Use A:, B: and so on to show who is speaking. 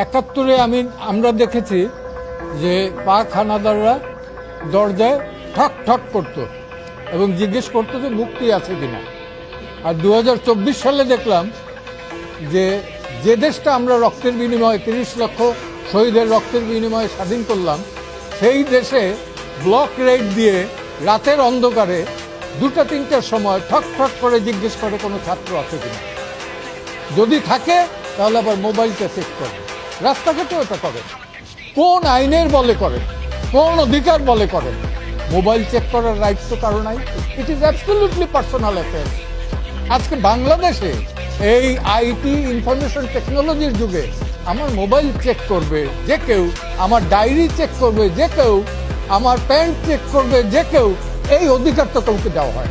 A: 71-এ আমরা দেখেছি যে পাক হানাদাররা দরজায় ঠক ঠক করত এবং জিজ্ঞেস করতো যে মুক্তি আছে কিনা। আর 2024 সালে দেখলাম যে যে দেশটা আমরা রক্তের বিনিময়ে 30 লক্ষ শহীদের রক্তের বিনিময়ে স্বাধীন করলাম, সেই দেশে ব্লক রেড দিয়ে রাতের অন্ধকারে 2টা-3টার সময় ঠক ঠক করে জিজ্ঞেস করে কোনো ছাত্র আছে কিনা। যদি থাকে তাহলে আবার মোবাইলটা চেক করে। রাস্তাঘাটেও এটা করে। কোন আইনের বলে করে, কোন অধিকার বলে করে? মোবাইল চেক করার রাইট তো কারো নাই। It is absolutely personal affair. আজকে বাংলাদেশে এই আইটি ইনফরমেশন টেকনোলজির যুগে আমার মোবাইল চেক করবে যে কেউ, আমার ডায়েরি চেক করবে যে কেউ, আমার প্যান্ট চেক করবে যে কেউ, এই অধিকার তো কাউকে দেওয়া হয়।